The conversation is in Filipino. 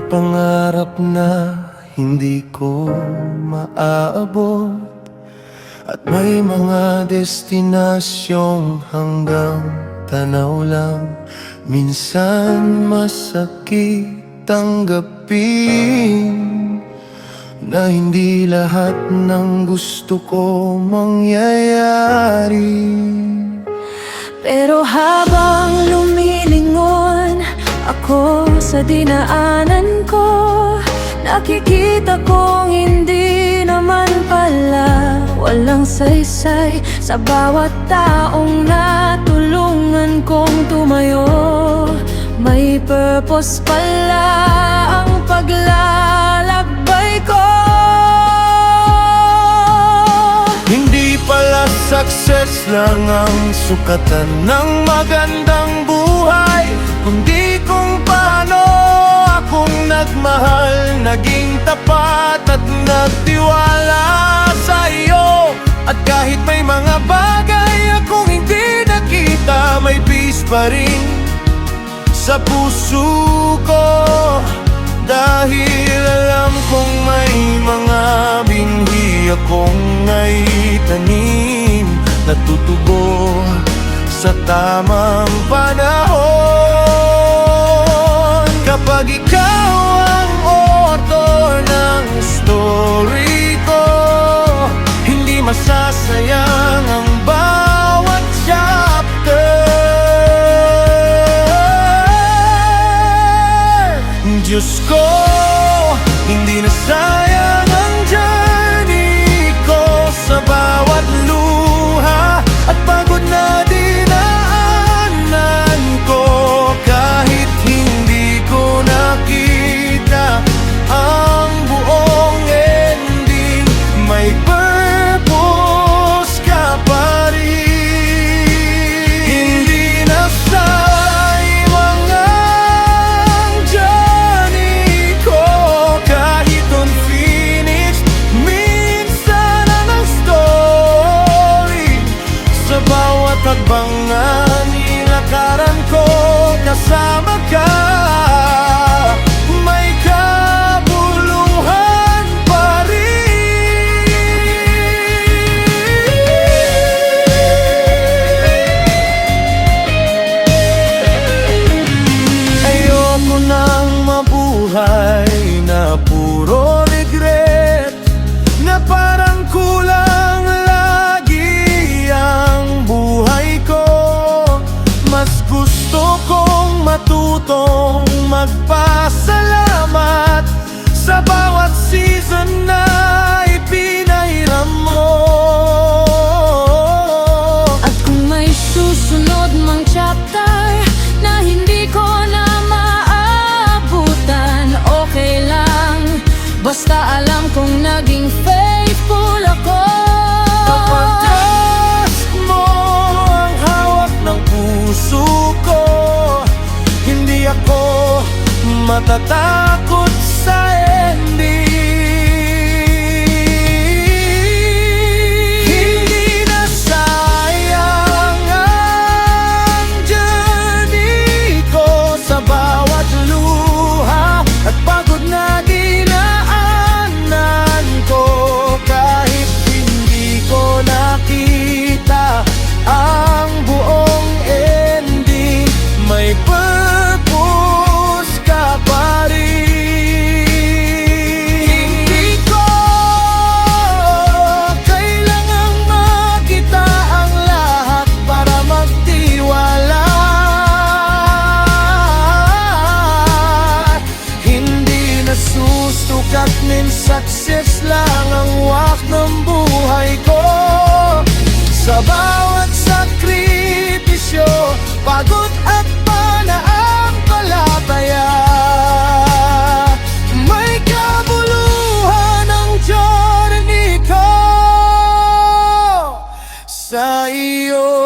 pangarap na hindi ko maaabot, at may mga destinasyong hanggang tanaw lang. Minsan masakit tanggapin na hindi lahat ng gusto ko mangyayari. Pero habang lumilingon ako sa dinaanan ko, nakikita kong hindi naman pala walang saysay sa bawat taong natulungan kong tumayo. May purpose pala ang paglalakbay ko. Hindi pala success lang ang sukatan ng magandang buhay, kundi kung paano akong nagmahal, naging tapat at nagtiwala sa iyo. At kahit may mga bagay akong hindi nakita, may peace pa rin sa puso ko, dahil alam kong may mga binhi akong naitanim na tutubo sa tamang panahon. Kapag ikaw ang author ng story ko, hindi masasayang ang bawat chapter. Diyos ko, hindi na sayang ang journey ko sa bawat luha at pagod na dinaanan ko. Kahit hindi ko nakita ang buong ending, may purpose ka pa rin. Hindi na sayang ang journey ko, kahit unfinished minsan ang story. Sa bawat pagbangan nilakaran ko, kasama ka, may kabuluhan pa rin. Ayoko nang mabuhay na puro regret, na parang kulang lagi ang buhay ko. Mas gusto kong matutong magpasalamat sa bawat season na ipinahiram mo. At kung may susunod mang chapter na hindi ko na maabutan, okay lang, basta alam kong naging faithful ako. Kapag trust mo ang hawak ng puso ko, hindi ako matatakot sa ending. Hindi na sayang ang journey ko sa bawat luha at pagod na dinaanan ko. Kahit hindi ko nakita ang buong ending, may purpose ka pa rin. Hindi ko kailangang makita ang lahat para magtiwala. Hindi na susukat nin success lang ang wak ng buhay ko. Sa bawat sakripisyo, pagod at pananampalataya, may kabuluhan ang journey ko sa iyo.